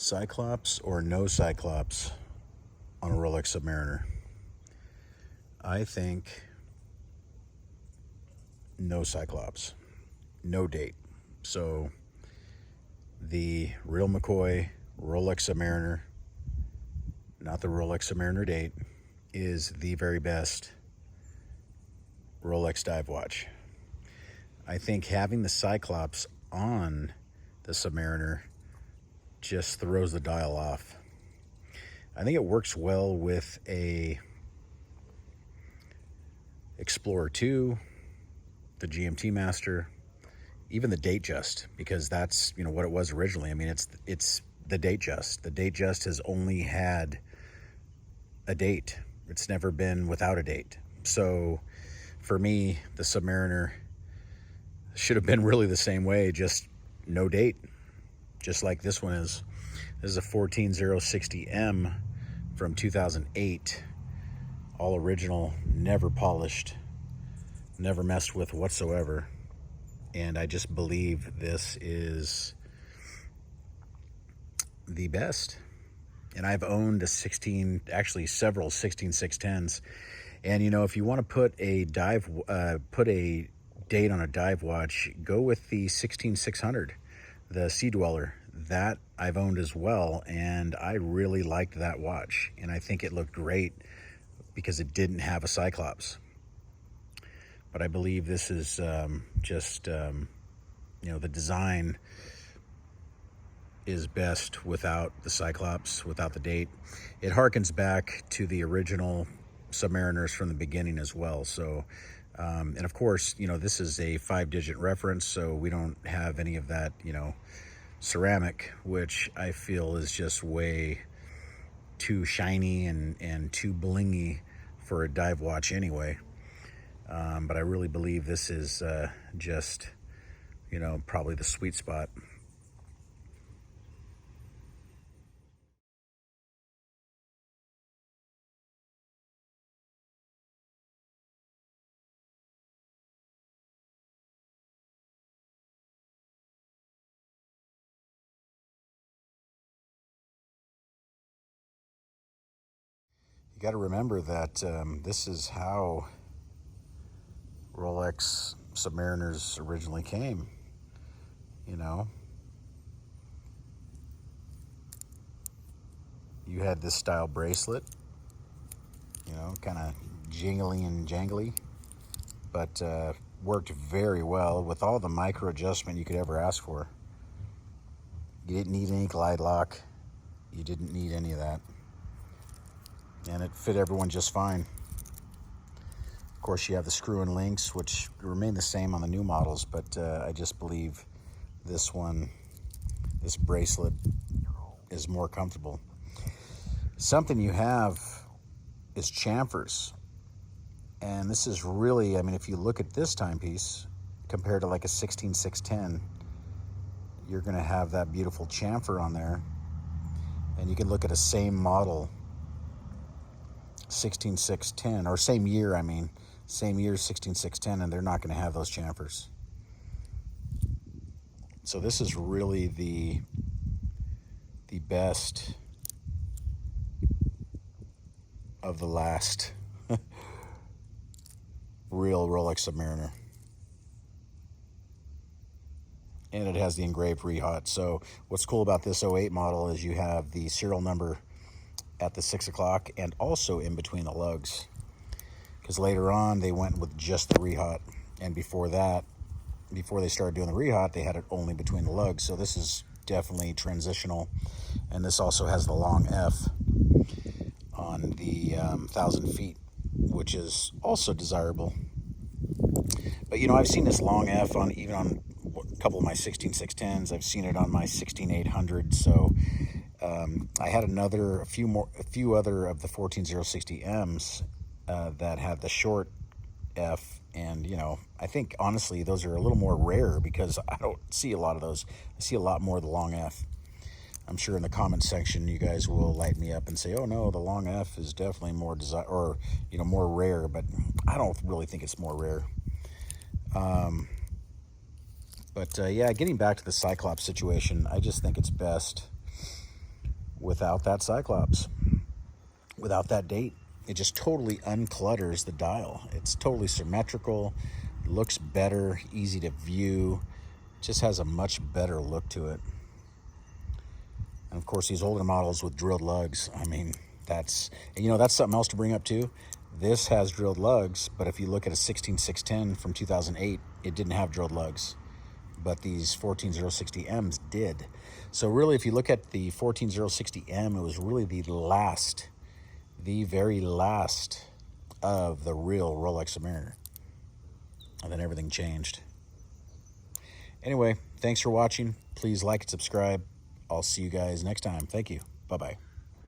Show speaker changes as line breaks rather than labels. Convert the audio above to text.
Cyclops or no Cyclops on a Rolex Submariner? I think no Cyclops, no date. So the real McCoy Rolex Submariner, not the Rolex Submariner date, is the very best Rolex dive watch. I think having the Cyclops on the Submariner just throws the dial off. I think it works well with a Explorer 2, the GMT Master, even the Datejust, because that's, you know, what it was originally. I mean, it's the Datejust. The Datejust has only had a date. It's never been without a date. So for me, the Submariner should have been really the same way, just no date, just like this one is. This is a 14060M from 2008, all original, never polished, never messed with whatsoever. And I just believe this is the best. And I've owned several 16610s. And you know, if you want to put a date on a dive watch, go with the 16600, the Sea Dweller. That I've owned as well, and I really liked that watch, and I think it looked great because it didn't have a Cyclops. But I believe this is you know, the design is best without the Cyclops, without the date. It harkens back to the original Submariners from the beginning as well. So and of course, you know, this is a 5-digit reference, so we don't have any of that, you know, ceramic, which I feel is just way too shiny and too blingy for a dive watch anyway. But I really believe this is just, you know, probably the sweet spot. You got to remember that this is how Rolex Submariners originally came. You know, you had this style bracelet, you know, kind of jingly and jangly, but worked very well with all the micro adjustment you could ever ask for. You didn't need any glide lock. You didn't need any of that. And it fit everyone just fine. Of course, you have the screw and links, which remain the same on the new models, but I just believe this bracelet is more comfortable. Something you have is chamfers. And this is really, I mean, if you look at this timepiece compared to like a 16610, you're gonna have that beautiful chamfer on there. And you can look at a same model 16610, or same year, I mean, same year 16610, and they're not going to have those chamfers. So this is really the best of the last real Rolex Submariner. And it has the engraved rehaut. So what's cool about this 08 model is you have the serial number at the 6 o'clock and also in between the lugs, because later on they went with just the rehaut, and before that, before they started doing the rehaut, they had it only between the lugs. So this is definitely transitional, and this also has the long F on the 1,000 feet, which is also desirable. But you know, I've seen this long F on even on a couple of my 16610s. I've seen it on my 16800. So I had a few other of the 14060Ms that had the short F, and you know, I think honestly those are a little more rare because I don't see a lot of those. I see a lot more of the long F. I'm sure in the comment section you guys will light me up and say, "Oh no, the long F is definitely more more rare," but I don't really think it's more rare. But yeah, getting back to the Cyclops situation, I just think it's best without that Cyclops, without that date. It just totally unclutters the dial. It's totally symmetrical, looks better, easy to view, just has a much better look to it. And of course, these older models with drilled lugs, I mean, that's something else to bring up too. This has drilled lugs, but if you look at a 16610 from 2008, it didn't have drilled lugs, but these 14060Ms did. So really, if you look at the 14060M, it was really the very last of the real Rolex Submariner. And then everything changed. Anyway, thanks for watching. Please like and subscribe. I'll see you guys next time. Thank you. Bye-bye.